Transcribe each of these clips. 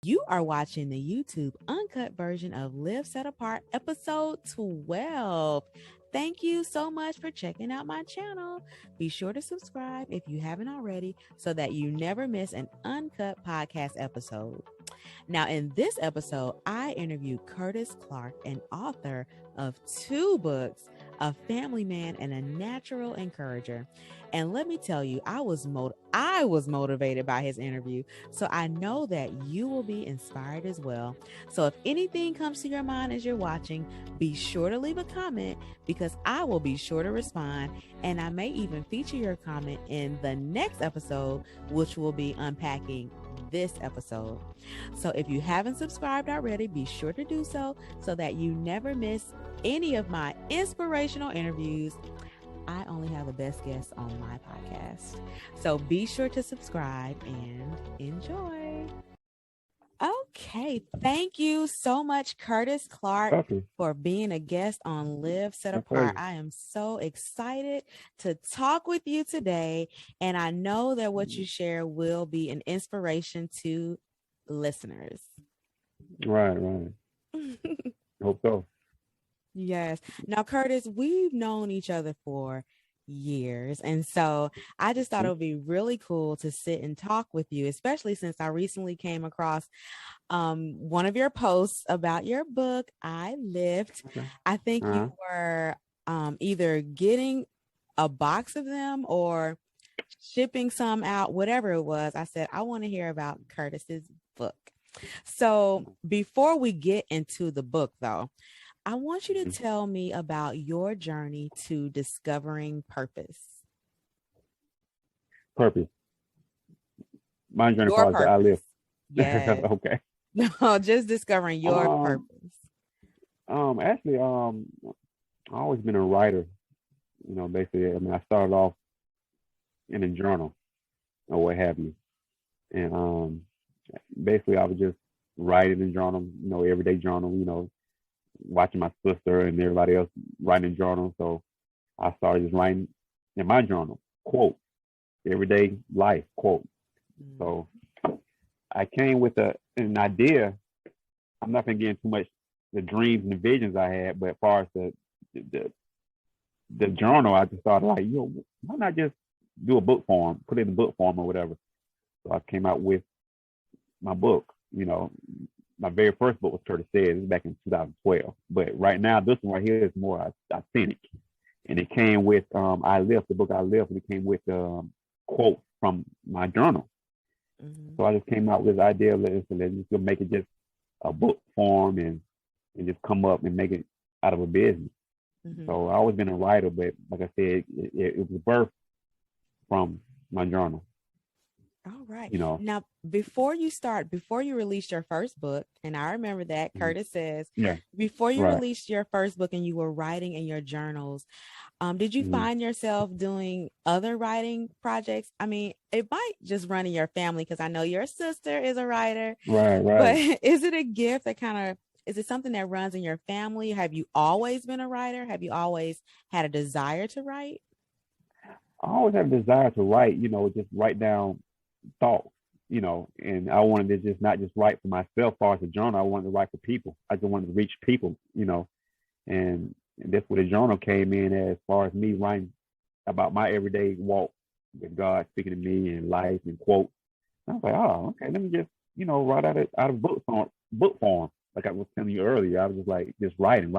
You are watching the YouTube uncut version of Live Set Apart episode 12. Thank you so much for checking out my channel. Be sure to subscribe if you haven't already so that you never miss an uncut podcast episode. Now, in this episode, I interview Curtis Clark, an author of 2 books, a family man and a natural encourager. And let me tell you, I was motivated by his interview, so I know that you will be inspired as well. So if anything comes to your mind as you're watching, be sure to leave a comment because I will be sure to respond, and I may even feature your comment in the next episode, which will be unpacking this episode. So if you haven't subscribed already, be sure to do so that you never miss any of my inspirational interviews. I only have the best guests on my podcast. So be sure to subscribe and enjoy. Okay. Thank you so much, Curtis Clark, for being a guest on Live Set Apart. I am so excited to talk with you today. And I know that what you share will be an inspiration to listeners. Right. Hope so. Yes. Now, Curtis, we've known each other for years. And so I just thought it would be really cool to sit and talk with you, especially since I recently came across one of your posts about your book, I Lived. Okay. I think you were either getting a box of them or shipping some out, whatever it was. I said, I want to hear about Curtis's book. So before we get into the book, though, I want you to tell me about your journey to discovering purpose. Purpose. My journey Your part I live. Yes. Okay. No, just discovering your purpose. Actually, I've always been a writer. You know, basically, I mean, I started off in a journal or what have you, and basically, I was just writing in journal. You know, everyday journal. You know, watching my sister and everybody else writing journals. So I started just writing in my journal, quote, everyday life, quote. So I came with an idea. I'm not going to get into too much the dreams and the visions I had, but as far as the journal, I just started like, why not just do a book form, put it in book form or whatever. So I came out with my book, you know. My very first book was Curtis Says. It was back in 2012. But right now, this one right here is more authentic. And it came with I Lived, the book I Lived, and it came with quotes from my journal. So I just came out with this idea of let's just make it just a book form and just come up and make it out of a business. So I've always been a writer, but like I said, it was birthed from my journal. All right. You know. Now, before you released your first book, and I remember that Curtis Says, before you released your first book and you were writing in your journals, did you find yourself doing other writing projects? I mean, it might just run in your family because I know your sister is a writer. Right. But is it a gift that is it something that runs in your family? Have you always been a writer? Have you always had a desire to write? I always have a desire to write, you know, just write down thoughts, you know, and I wanted to just not just write for myself as far as a journal. I wanted to write for people. I just wanted to reach people, you know, and that's where the journal came in as far as me writing about my everyday walk with God speaking to me and life and quotes. And I was like, oh, okay, let me just, you know, write out of book form. Like I was telling you earlier, I was just like, just writing.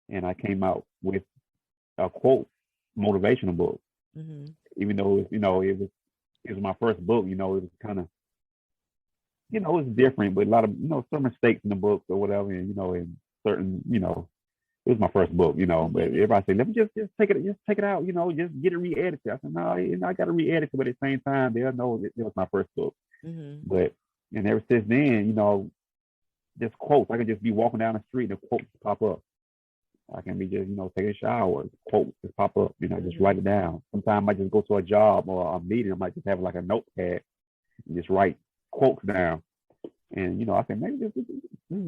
And I came out with a quote motivational book. Even though, it was my first book, you know, it was kind of, you know, it was different, but a lot of, you know, some mistakes in the book or whatever, and, you know, and certain, you know, it was my first book, you know, but everybody said, let me just take it out, you know, just get it re-edited. I said, no, you know, I got to re-edit it, but at the same time, they'll know it was my first book. But, and ever since then, you know, just quotes, I could just be walking down the street and a quote just pop up. I can be just, you know, taking a shower, quotes just pop up, you know, just write it down. Sometimes I just go to a job or a meeting, I might just have like a notepad and just write quotes down. And, you know, I said, maybe this is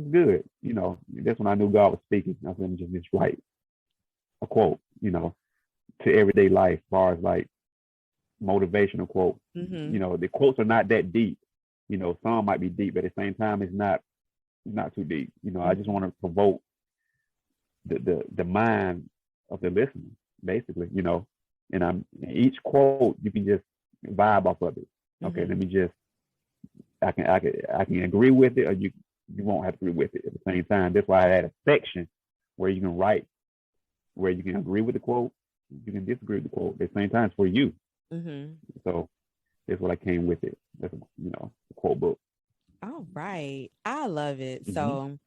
good. You know, that's when I knew God was speaking. I said, just write a quote, you know, to everyday life, as far as like motivational quotes. You know, the quotes are not that deep. You know, some might be deep, but at the same time, it's not too deep. You know, I just want to provoke the mind of the listener, basically. You know, and each quote you can just vibe off of it. Okay, let me just I can agree with it, or you won't have to agree with it at the same time. That's why I had a section where you can write, where you can agree with the quote, you can disagree with the quote. At the same time, it's for you. So that's what I came with it. That's the quote book. All right. I love it. So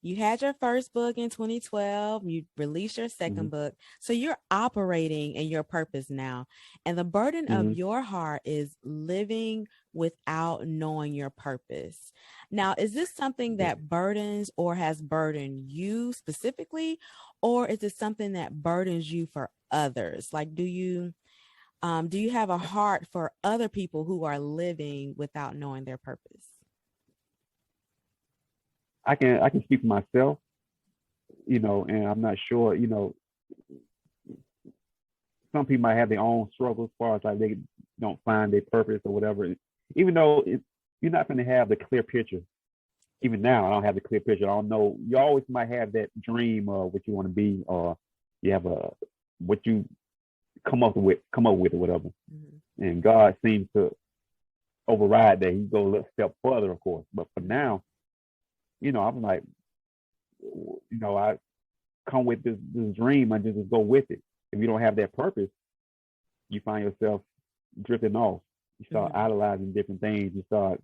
you had your first book in 2012, you released your second book. So you're operating in your purpose now. And the burden of your heart is living without knowing your purpose. Now, is this something that burdens or has burdened you specifically, or is it something that burdens you for others? Like, do you have a heart for other people who are living without knowing their purpose? I can speak for myself, and I'm not sure, some people might have their own struggles as far as like they don't find their purpose or whatever. Even though you're not going to have the clear picture. Even now, I don't have the clear picture. I don't know. You always might have that dream of what you want to be, or you have what you come up with or whatever. And God seems to override that. He goes a little step further, of course. But for now, I'm like, I come with this dream and just go with it. If you don't have that purpose, you find yourself drifting off. You start idolizing different things. You start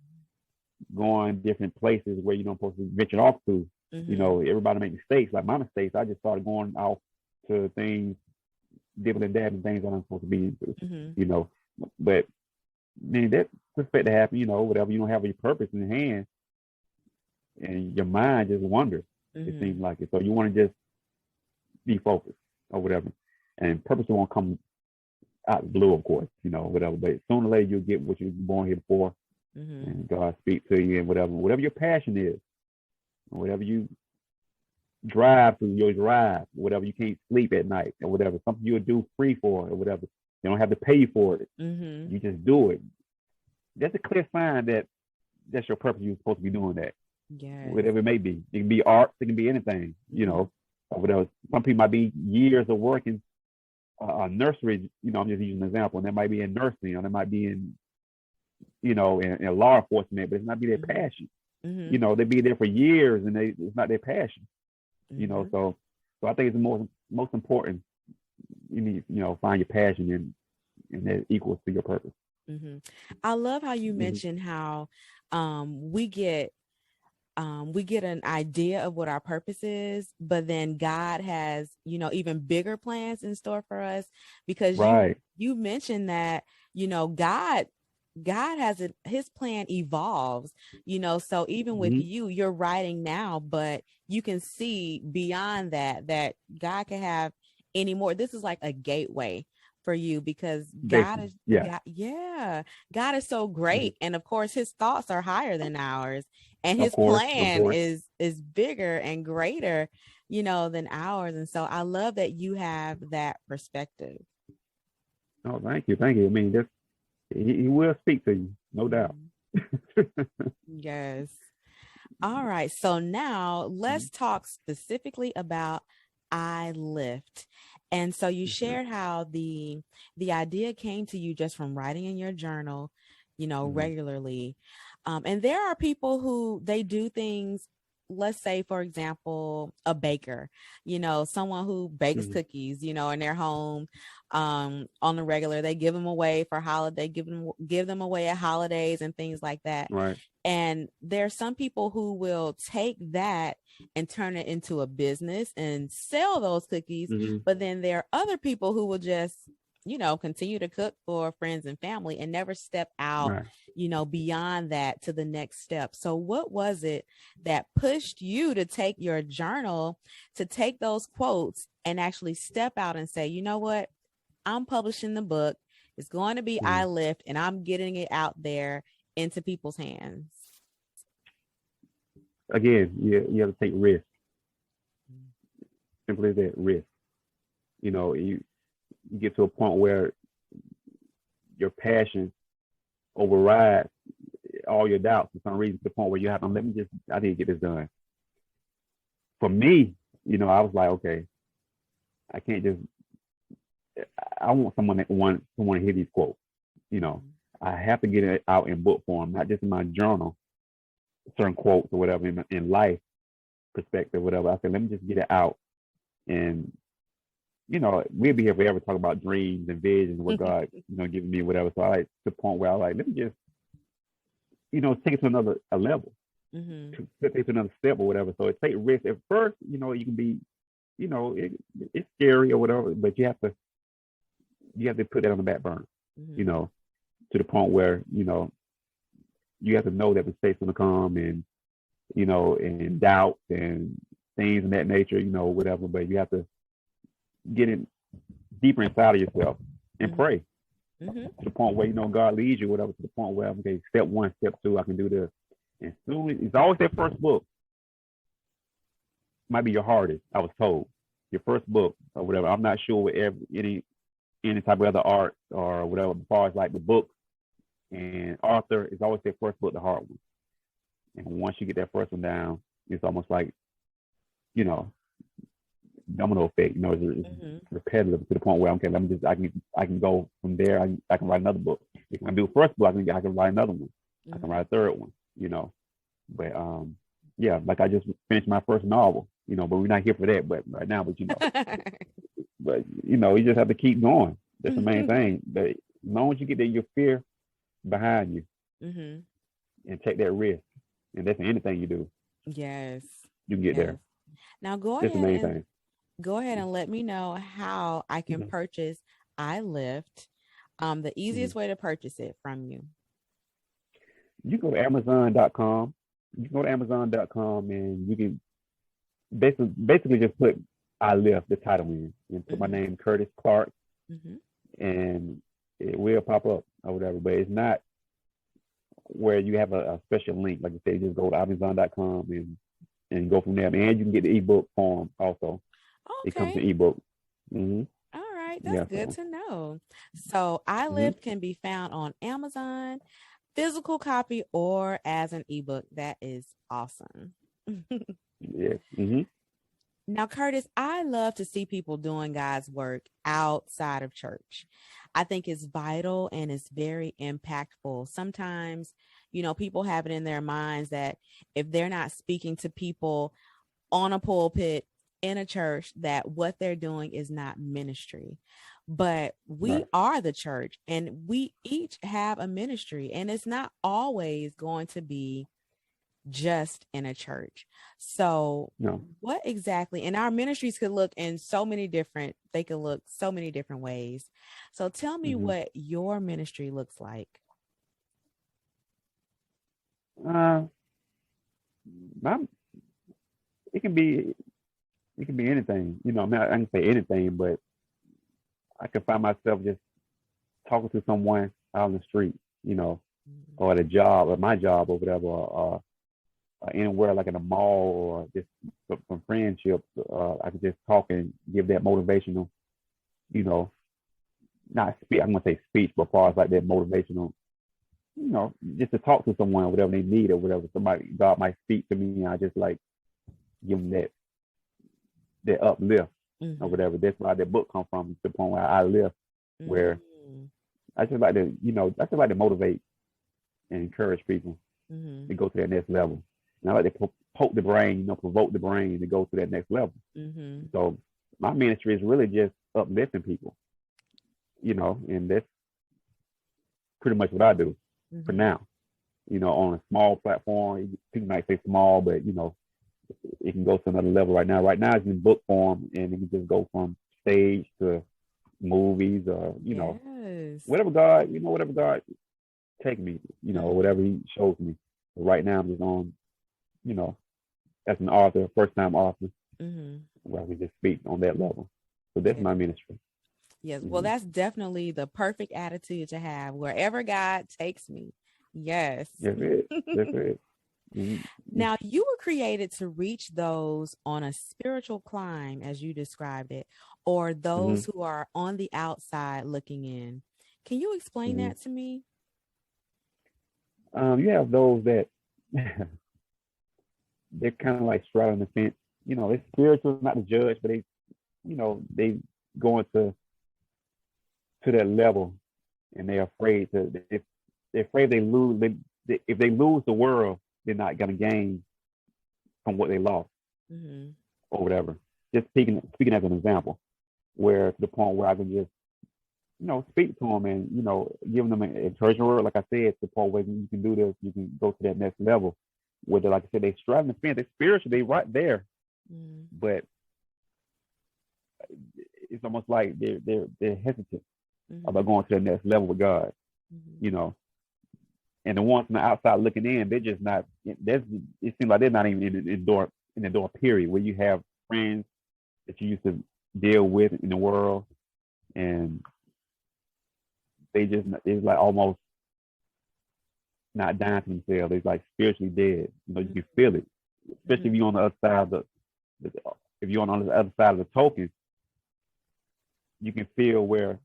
going different places where you're not supposed to be venturing off to. Everybody makes mistakes. Like my mistakes, I just started going off to things, dibbling and dabbling things I'm not supposed to be into. But that's expected to happen. Whatever you don't have your purpose in hand, and your mind just wanders. It seems like it. So you want to just be focused or whatever. And purpose won't come out of the blue, of course, whatever. But sooner or later you'll get what you're born here for. And God speak to you, and whatever your passion is, whatever you drive through, your drive, whatever you can't sleep at night or whatever, something you'll do free for or whatever. They don't have to pay you for it. You just do it. That's a clear sign that that's your purpose. You're supposed to be doing that. Yeah. Whatever it may be. It can be art, it can be anything, or whatever. Some people might be years of working nursery, I'm just using an example, and they might be in nursing, or they might be in law enforcement, but it's not be their passion. They be there for years and it's not their passion. So I think it's the most important. You need, find your passion and that equals to your purpose. I love how you mentioned how we get an idea of what our purpose is, but then God has, even bigger plans in store for us, because you mentioned that, God has his plan evolves, so even with you're writing now, but you can see beyond that God can have any more. This is like a gateway for you, because God is so great. And of course, his thoughts are higher than ours, and his plan is bigger and greater, than ours. And so I love that you have that perspective. Oh, thank you. I mean, he will speak to you, no doubt. Yes. All right. So now let's talk specifically about I Lift. And so you shared how the idea came to you just from writing in your journal, regularly. And there are people who they do things, let's say, for example, a baker, someone who bakes cookies, in their home on the regular. They give them away for holiday, give them away at holidays and things like that. Right. And there's some people who will take that and turn it into a business and sell those cookies. But then there are other people who will just, continue to cook for friends and family and never step out, beyond that to the next step. So what was it that pushed you to take your journal, to take those quotes and actually step out and say, you know what, I'm publishing the book. It's going to be I Lift, and I'm getting it out there into people's hands? Again, you have to take risks. Simply that, risk. You get to a point where your passion overrides all your doubts for some reason to the point where you have to I need to get this done. For me, I was like, okay, I can't just. I want someone to hear these quotes. I have to get it out in book form, not just in my journal, certain quotes or whatever in life perspective, whatever. I said, let me just get it out, and we'll be here forever talking about dreams and visions, what God, giving me, whatever. So I like to the point where I like, let me just, take it to another level, to take it to another step or whatever. So it takes risk at first. You can be, it's scary or whatever, but you have to put that on the back burner, to the point where you have to know that mistakes going to come and and doubts and things of that nature, whatever. But you have to get it deeper inside of yourself and pray to the point where God leads you, whatever. To the point where, okay, step 1, step 2, I can do this. And soon it's always that first book might be your hardest. I was told your first book or whatever. I'm not sure with any type of other art or whatever, as far as like the book and author, is always their first book, the hard one. And once you get that first one down, it's almost like, domino effect. It's repetitive to the point where, okay, I can go from there. I can write another book. If I do a first book, I can write another one. I can write a third one. But yeah, like I just finished my first novel. But we're not here for that. But right now, but you just have to keep going. That's the main thing. But as long as you get your fear behind you and take that risk, and that's anything you do. Yes, you can get there. Now go that's ahead. The main thing. Go ahead and let me know how I can purchase iLift. The easiest way to purchase it from you. You go to Amazon.com. You go to Amazon.com and you can basically just put iLift, the title in, and put my name, Curtis Clark, and it will pop up or whatever. But it's not where you have a special link. Like you say, just go to Amazon.com and go from there. And you can get the ebook form also. Okay. It comes in ebook. All right, that's good to know. So iLift can be found on Amazon, physical copy, or as an ebook. That is awesome. Now, Curtis, I love to see people doing God's work outside of church. I think it's vital and it's very impactful. Sometimes, people have it in their minds that if they're not speaking to people on a pulpit in a church, that what they're doing is not ministry. But we are the church, and we each have a ministry, and it's not always going to be just in a church. So what exactly, and our ministries could look so many different ways. So tell me what your ministry looks like. It can be anything. I can say anything, but I can find myself just talking to someone out on the street, or at a job, or my job, or whatever, or anywhere like in a mall, or just from friendships. I could just talk and give that motivational, not speak. I'm gonna say speech, but as far as like that motivational, just to talk to someone, whatever they need or whatever. God might speak to me, and I just like give them that uplift or whatever. That's why that book comes from, to the point where I live, where I just like to motivate and encourage people to go to that next level. And I like to poke the brain, provoke the brain to go to that next level. So my ministry is really just uplifting people, and that's pretty much what I do for now. On a small platform. People might say small, but it can go to another level right now. Right now it's in book form, and it can just go from stage to movies, or whatever God take me, whatever He shows me. But right now I'm just on, as an author, first time author, where we just speak on that level. So that's my ministry. Yes, well, that's definitely the perfect attitude to have, wherever God takes me. Yes. That's it. Now, you were created to reach those on a spiritual climb, as you described it, or those who are on the outside looking in. Can you explain that to me? You have those that they're kind of like straddling the fence. It's spiritual, not to judge, but they go to that level, and they're afraid they're afraid they lose. If they lose the world, they're not gonna gain from what they lost or whatever. Just speaking as an example, where to the point where I can just speak to them and give them an encouragement word, like I said, to the point where you can do this, you can go to that next level. Where they, like I said, they straddling the fence, they're spiritual, they right there, but it's almost like they're hesitant about going to the next level with God, And the ones from the outside looking in, they're just not. It seems like they're not even in the door period, where you have friends that you used to deal with in the world, and it's like almost not dying to themselves. It's like spiritually dead. You can feel it, especially if you're on the other side of if you're on the other side of the token, you can feel where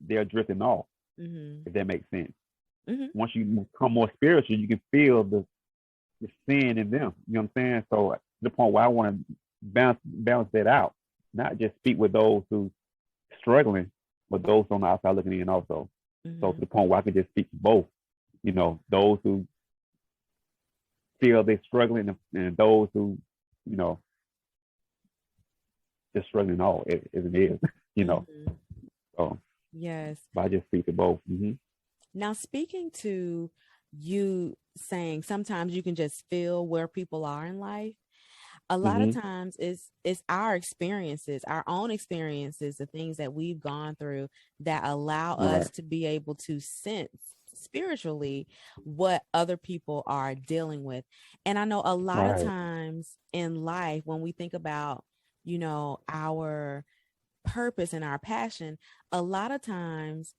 they're drifting off, if that makes sense. Once you become more spiritual, you can feel the sin in them. You know what I'm saying? So to the point where I want to balance that out, not just speak with those who struggling, but those on the outside looking in also. So to the point where I can just speak to both. Those who feel they're struggling and those who, just struggling all as it is, So yes. But I just speak to both. Now, speaking to you saying sometimes you can just feel where people are in life. A lot of times it's our experiences, our own experiences, the things that we've gone through that allow us to be able to sense spiritually what other people are dealing with. And I know a lot of times in life, when we think about, our purpose and our passion, a lot of times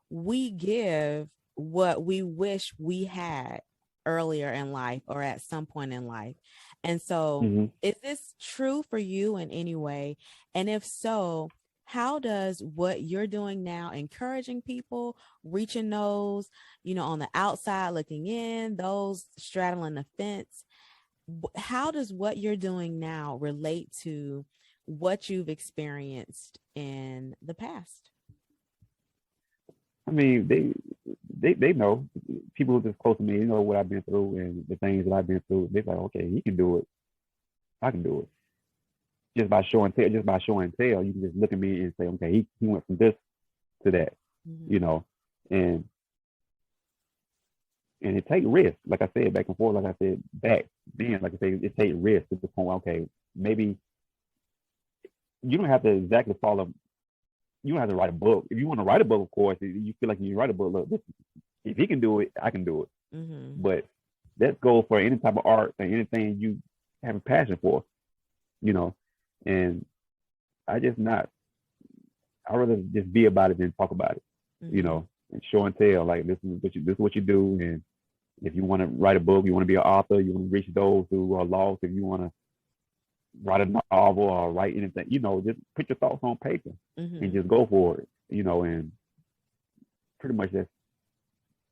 we give what we wish we had earlier in life or at some point in life. And so is this true for you in any way? And if so, how does what you're doing now, encouraging people, reaching those, on the outside looking in, those straddling the fence, how does what you're doing now relate to what you've experienced in the past? I mean, they know, people who are close to me, what I've been through and the things that I've been through. They're like, okay, he can do it. I can do it. Just by show and tell, you can just look at me and say, okay, he went from this to that, and it takes risk. Like I said, back and forth, like I said, back then, like I said, it takes risk to the point where, okay, maybe you don't have to exactly follow. You don't have to write a book. If you want to write a book, of course, you feel like you write a book. Look, if he can do it, I can do it. But that goes for any type of art or anything you have a passion for, And I'd rather just be about it than talk about it, and show and tell. Like this is what you do, and if you want to write a book, you want to be an author, you want to reach those who are lost. If you want to write a novel or write anything, just put your thoughts on paper and just go for it, and pretty much that's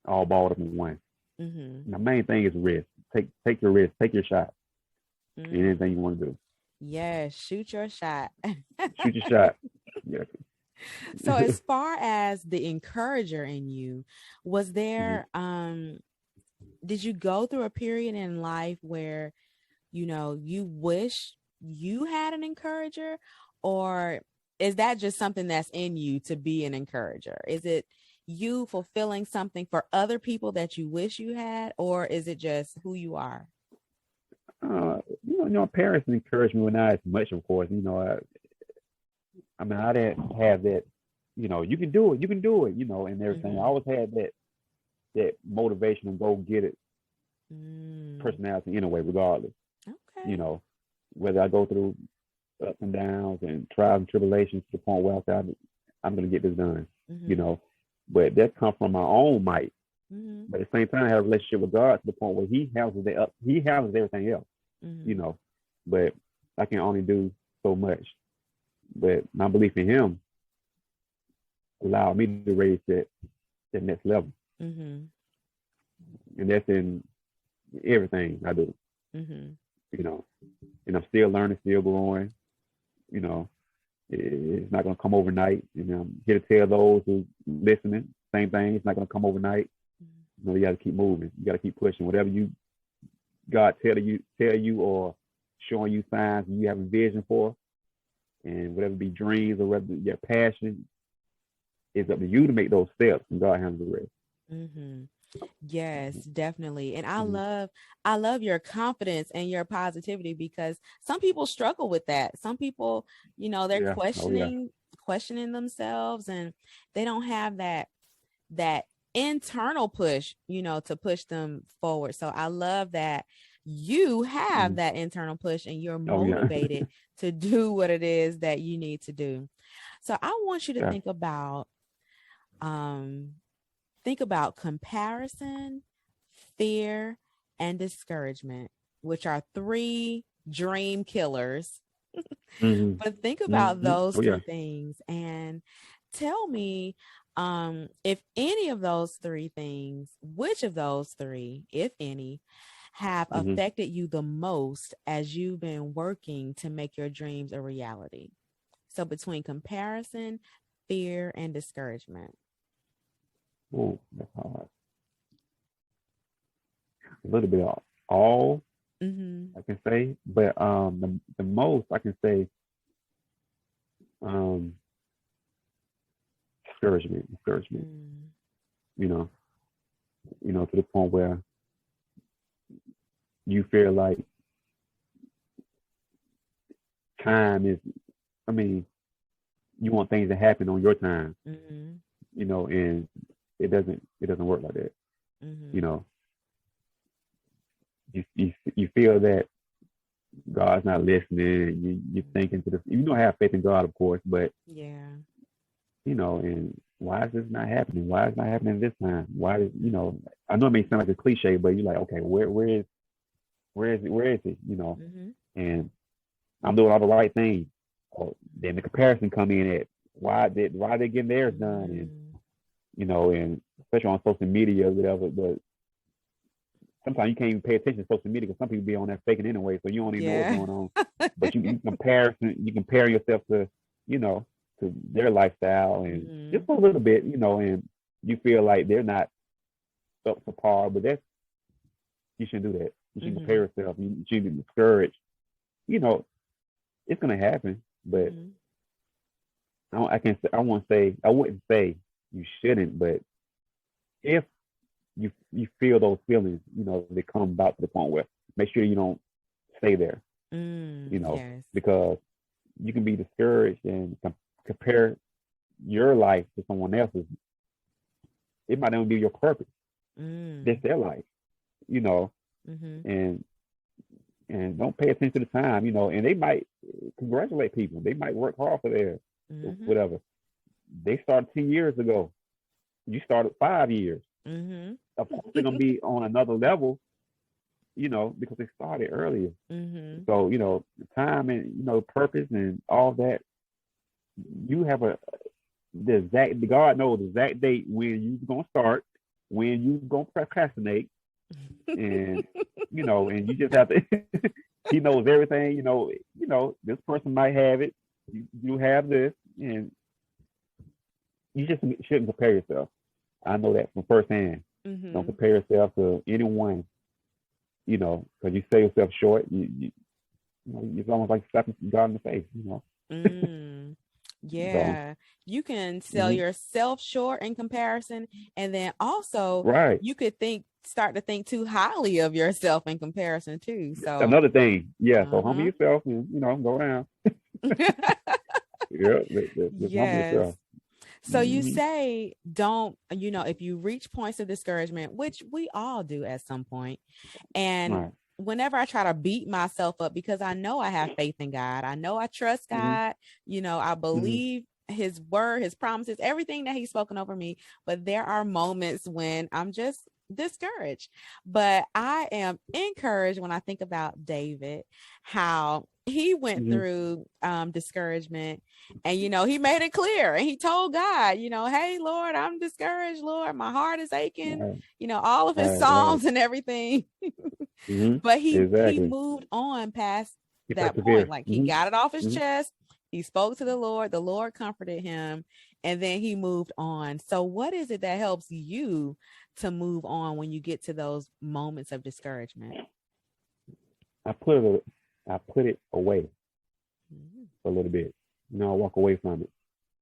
all balled up in one. The main thing is risk. Take your risk, take your shot. Anything you want to do. Yeah, shoot your shot. Shoot your shot. Yeah. So as far as the encourager in you, was there did you go through a period in life where you wish you had an encourager, or is that just something that's in you to be an encourager? Is it you fulfilling something for other people that you wish you had, or is it just who you are? Parents encouraged me when not as much, of course. I didn't have that, you can do it, and everything. I always had that motivation and go get it personality anyway, regardless. Okay. Whether I go through ups and downs and trials and tribulations to the point where I say I'm going to get this done, but that comes from my own might. But at the same time, I have a relationship with God to the point where He handles everything else, But I can only do so much. But my belief in Him allowed me to raise that next level. And that's in everything I do, you know, and I'm still learning, still growing, you know, it's not going to come overnight. And I'm here to tell those who listening, same thing. It's not going to come overnight. You know, you got to keep moving. You got to keep pushing. Whatever God tell you, or showing you signs you have a vision for, and whatever be dreams or whatever your passion, it's up to you to make those steps, and God handles the rest. Yes, definitely. And I love your confidence and your positivity, because some people struggle with that. Some people, they're Yeah. questioning themselves, and they don't have that internal push, to push them forward. So I love that you have that internal push and you're motivated to do what it is that you need to do. So I want you to think about comparison, fear, and discouragement, which are 3 dream killers. But think about those 3 things and tell me if any of those 3 things, which of those 3, if any, have affected you the most as you've been working to make your dreams a reality. So between comparison, fear, and discouragement. Oh, that's hard. A little bit of all, I can say, but the most I can say, discouragement. To the point where you feel like time is, you want things to happen on your time, and it doesn't work like that. You feel that God's not listening. You're thinking to you don't have faith in God, of course, but and why is this not happening? Why is it not happening this time? Why is I know it may sound like a cliche, but you're like, okay, where is it? And I'm doing all the right things. Then the comparison come in at why they getting theirs done, and especially on social media or whatever. But sometimes you can't even pay attention to social media because some people be on there faking anyway, so you don't even know what's going on. But you compare yourself to to their lifestyle and just a little bit, and you feel like they're not up to par. But you shouldn't do that. You shouldn't compare yourself. You shouldn't be discouraged. It's gonna happen, but I wouldn't say you shouldn't, but if you feel those feelings, they come about to the point where make sure you don't stay there, because you can be discouraged and compare your life to someone else's. It might not be your purpose. It's their life, and don't pay attention to the time, and they might congratulate people. They might work hard for theirs, whatever. They started 10 years ago. You started 5 years. Of course, they're going to be on another level, because they started earlier. So, the time and, purpose and all that, you have God knows the exact date when you're going to start, when you're going to procrastinate, and, and you just have to, he knows everything, this person might have it, you have this, and you just shouldn't compare yourself. I know that from firsthand. Don't compare yourself to anyone, because you sell yourself short. It's almost like slapping God in the face, Yeah, so, you can sell yourself short in comparison, and then also you could start to think too highly of yourself in comparison too. So another thing, so humble yourself and go around. Just humble yourself. So you say don't, if you reach points of discouragement, which we all do at some point, and whenever I try to beat myself up because I know I have faith in God, I know I trust God, I believe his word, his promises, everything that he's spoken over me, but there are moments when I'm just discouraged. But I am encouraged when I think about David, how he went through discouragement, and he made it clear, and he told God, hey Lord, I'm discouraged, Lord, my heart is aching, Right. all of his Right. psalms and everything. Mm-hmm. But he Exactly. moved on past He that point. persevered. Like, he Mm-hmm. got it off his Mm-hmm. chest, he spoke to the Lord comforted him, and then he moved on. So what is it that helps you to move on when you get to those moments of discouragement? I put it away Mm, for a little bit. I walk away from it.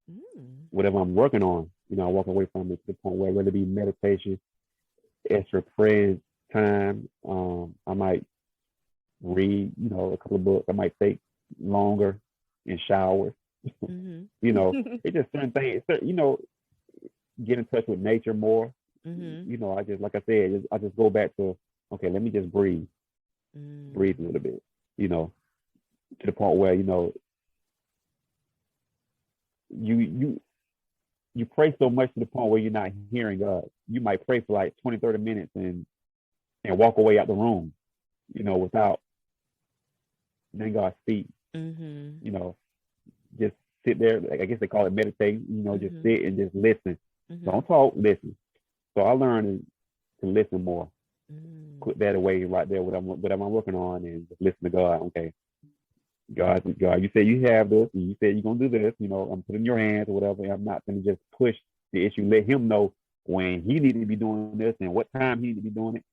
mm, Whatever I'm working on, I walk away from it to the point where whether it be meditation, extra prayer time, I might read, a couple of books. I might take longer in showers. mm-hmm. It's just certain things. Get in touch with nature more. Mm-hmm. I just, like I said, I just go back to, okay, let me just breathe Mm, a little bit. To the point where you you pray so much to the point where you're not hearing God. You might pray for like 20, 30 minutes and walk away out the room, without letting God speak. mm-hmm. Just sit there. Like, I guess they call it meditating. Just Mm-hmm. sit and just listen. Mm-hmm. Don't talk, listen. So I learned to listen more. Mm, Put that away right there. Whatever I'm working on, and just listen to God. Okay, God, you said you have this, and you said you're gonna do this. I'm putting in your hands or whatever. I'm not gonna just push the issue. Let Him know when He needs to be doing this and what time He needs to be doing it.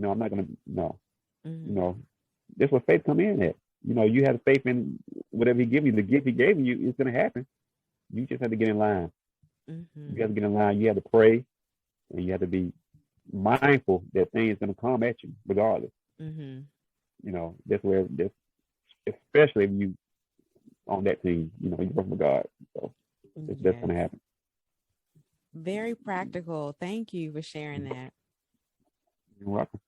I'm not gonna no. You mm-hmm. know, that's what faith come in at. You have faith in whatever He give you. The gift He gave you, it's gonna happen. You just have to get in line. You have Mm-hmm. to get in line. You have to pray, and you have to be mindful that things gonna come at you regardless. Mm-hmm. That's where that's especially if you on that team, you work with God. So that's Yes. gonna happen. Very practical. Thank you for sharing that. You're welcome.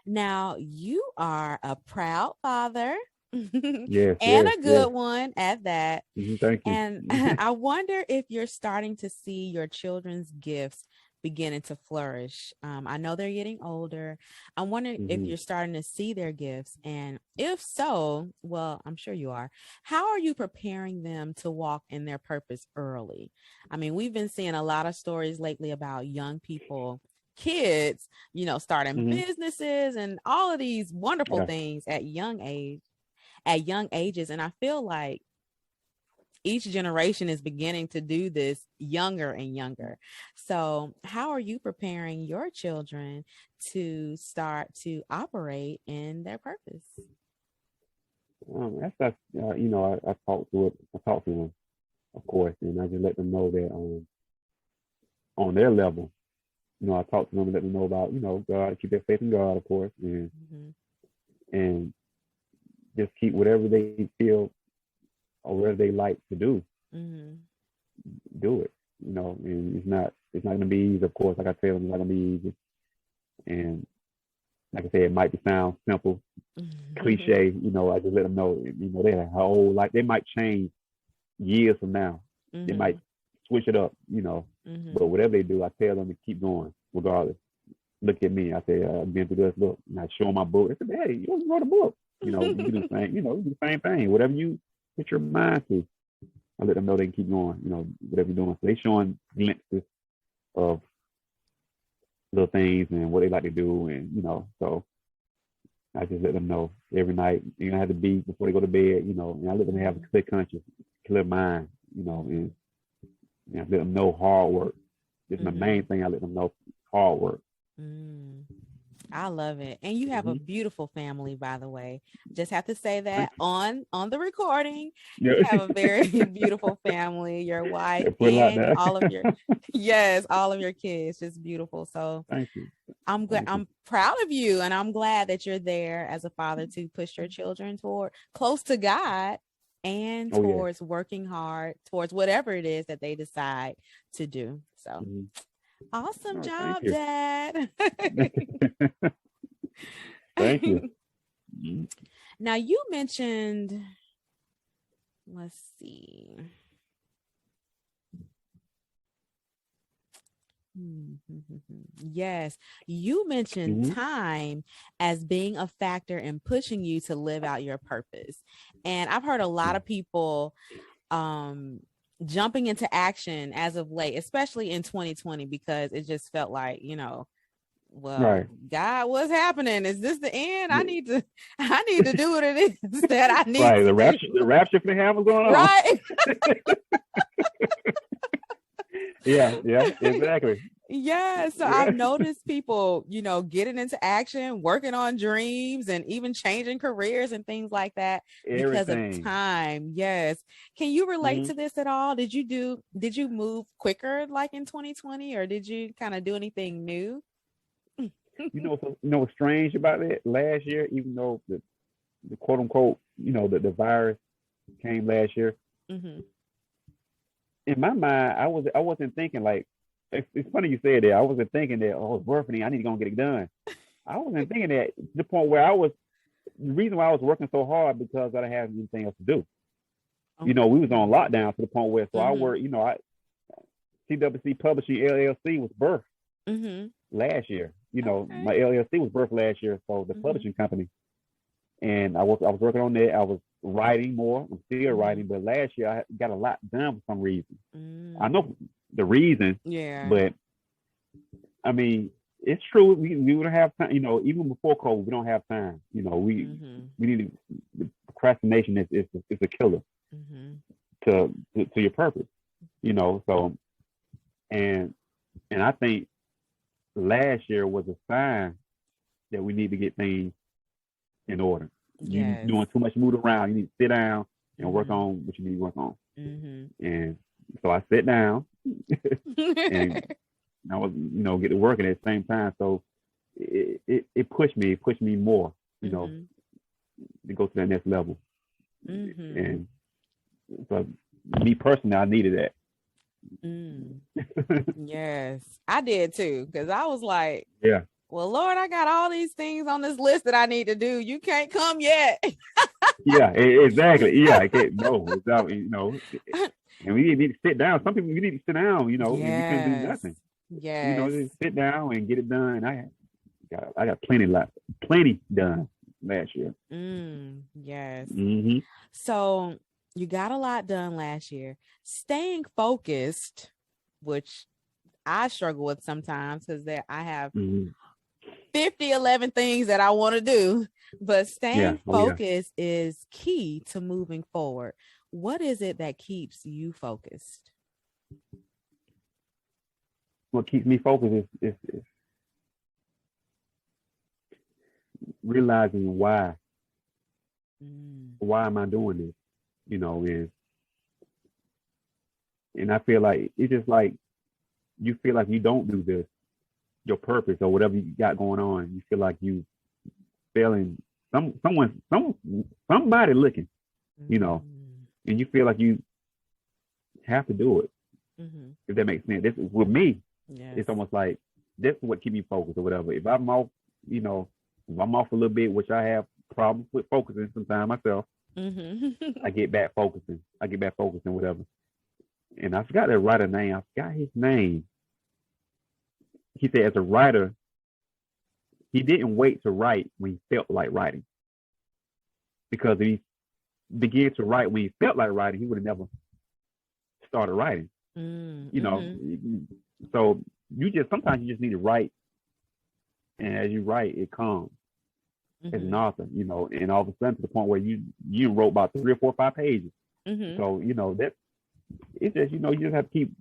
Now, you are a proud father and Yes, yes, a yes. good one at that. Thank you. And I wonder if you're starting to see your children's gifts beginning to flourish. I know they're getting older. I wonder if Mm-hmm. you're starting to see their gifts. And if so, well, I'm sure you are. How are you preparing them to walk in their purpose early? I mean, we've been seeing a lot of stories lately about young people, kids, starting Mm-hmm. businesses and all of these wonderful Yeah. things at young ages. And I feel like each generation is beginning to do this younger and younger. So, how are you preparing your children to start to operate in their purpose? That's I talk to it. I talk to them, of course, and I just let them know that on their level, I talk to them and let them know about God, keep their faith in God, of course, and Mm-hmm. and just keep whatever they feel or whatever they like to Mm-hmm. do it. And it's not gonna be easy, of course. Like I tell them, it's not gonna be easy. And like I said, it might sound simple, cliche. I just let them know. They have a whole like they might change years from now. They Mm-hmm. might switch it up. But Mm-hmm. whatever they do, I tell them to keep going regardless. Look at me. I say, I've been through this. Look, and I show them my book. They said, hey, you wrote a book. You do the same. You do the same thing. Whatever you put your mind to, I let them know they can keep going. Whatever you're doing. So they showing glimpses of little things and what they like to do, and so I just let them know every night. You don't have to be before they go to bed. And I let them have a clear conscience, clear mind. And I let them know hard work. This is my main thing. I let them know hard work. Mm. I love it. And you have a Mm-hmm. beautiful family, by the way. Just have to say Thank that on the recording. you. You Yeah. have a very beautiful family, your wife Yeah, put it like and that. all of your yes, all of your kids. Just beautiful. So Thank you. I'm glad, Thank you. I'm proud of you, and I'm glad that you're there as a father to push your children toward close to God and Oh yeah. towards working hard towards whatever it is that they decide to do. So Mm-hmm. awesome Oh, thank job, you. Dad. Thank you. Mm-hmm. Now you mentioned, let's see. Yes. You mentioned Mm-hmm. time as being a factor in pushing you to live out your purpose. And I've heard a lot of people um jumping into action as of late, especially in 2020, because it just felt like, well, Right. God, what's happening? Is this the end? I need to do what it is that I need Right. to do. The rapture for him was going on. Right. Yeah. Yeah. Exactly. Yeah. So Yeah. I've noticed people, getting into action, working on dreams, and even changing careers and things like that because of Everything. time. Yes. Can you relate Mm-hmm. to this at all? Did you move quicker like in 2020, or did you kind of do anything new? What's strange about it? Last year, even though the quote unquote, the virus came last year, Mm-hmm. in my mind, I wasn't thinking like it's funny you said that. I wasn't thinking that it's birthday, I need to go and get it done. I wasn't thinking that to the point where the reason why I was working so hard because I didn't have anything else to do. Okay. We was on lockdown to the point where I Mm-hmm. worked, CWC Publishing LLC was birthed Mm-hmm. last year. Okay. My LLC was birthed last year, so the Mm-hmm. publishing company. And I was working on that. I was writing more. I'm still writing, but last year I got a lot done for some reason. I know the reason, Yeah. but I mean, it's true. We don't have time. Even before COVID, we don't have time. We need the procrastination is a killer to your purpose. So and I think last year was a sign that we need to get things in order. You doing too much moving around. You need to sit down and work on what you need to work on. And so I sat down and I was, get to working at the same time. So it pushed me more, to go to that next level. And so me personally, I needed that. Yes, I did too. Cause I was like, yeah. Well, Lord, I got all these things on this list that I need to do. You can't come yet. Yeah, exactly. Yeah, I can't. No, and we need to sit down. Some people, we need to sit down, and we can't do nothing. Yes. Just sit down and get it done. I got plenty done last year. Yes. Mm-hmm. So you got a lot done last year. Staying focused, which I struggle with sometimes because I have 11 things that I want to do, but staying focused is key to moving forward. What is it that keeps you focused? What keeps me focused is realizing why. Why am I doing this? And I feel like it's just like you feel like you don't do this, your purpose or whatever you got going on. You feel like you failing somebody looking, and you feel like you have to do it. If that makes sense. This with me, it's almost like this is what keeps me focused or whatever. If I'm off, if I'm off a little bit, which I have problems with focusing sometimes myself, I get back focusing. Whatever. And I forgot that writer name. I forgot his name. He said as a writer, he didn't wait to write when he felt like writing. Because if he began to write when he felt like writing, he would have never started writing. So sometimes you just need to write. And as you write, it comes as an author, and all of a sudden to the point where you wrote about 3 or 4 or 5 pages. So, that it's just, you just have to keep,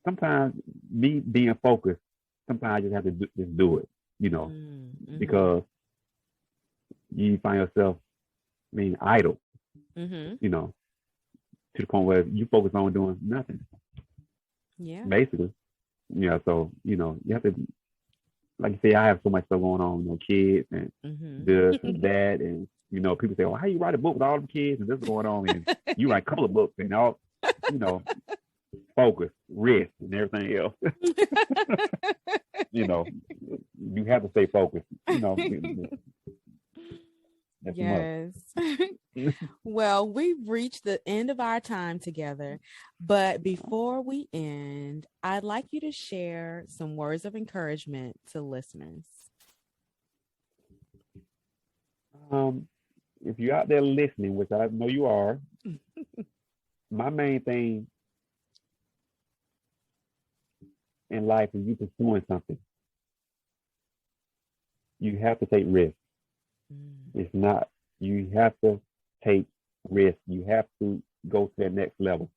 sometimes me being focused, sometimes I just have to just do it, because you find yourself being idle, to the point where you focus on doing nothing. Yeah. Basically. Yeah. So, you have to, like you say, I have so much stuff going on, kids and this and that. And, people say, well, how you write a book with all the kids and this is going on? And you write a couple of books and all, focus, rest, and everything else. You have to stay focused, That's a Yes. must. Well, we've reached the end of our time together, but before we end, I'd like you to share some words of encouragement to listeners. If you're out there listening, which I know you are, my main thing in life is you pursuing something. You have to take risks. It's not, you have to take risks. You have to go to that next level.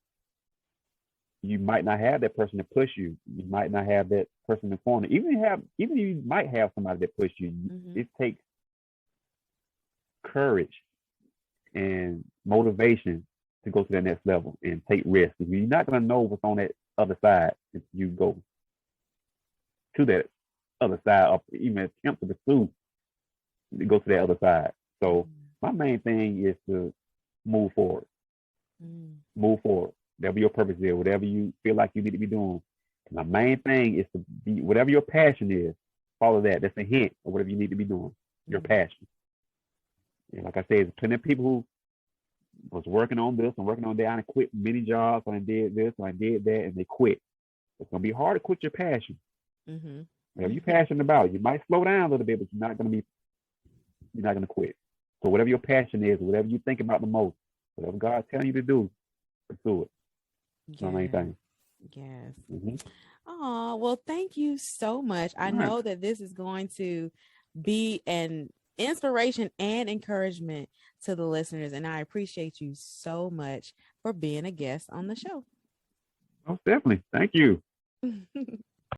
You might not have that person to push you. You might not have that person in the corner. Even you might have somebody that push you. It takes courage and motivation to go to that next level and take risks. You're not going to know what's on that other side if you go to that other side or even attempt to pursue to go to that other side. So my main thing is to move forward. Move forward. Whatever your purpose is, whatever you feel like you need to be doing. My main thing is to be, whatever your passion is, follow that. That's a hint of whatever you need to be doing, your passion. And like I said, there's plenty of people who was working on this and working on that. I quit many jobs, I did this, I did that, and they quit. It's going to be hard to quit your passion. Whatever you're passionate about, you might slow down a little bit, but you're not going to quit. So whatever your passion is, whatever you think about the most, whatever God's telling you to do, pursue it. Yes. Oh, well, thank you so much. I know that this is going to be an inspiration and encouragement to the listeners, and I appreciate you so much for being a guest on the show. Oh, definitely. Thank you.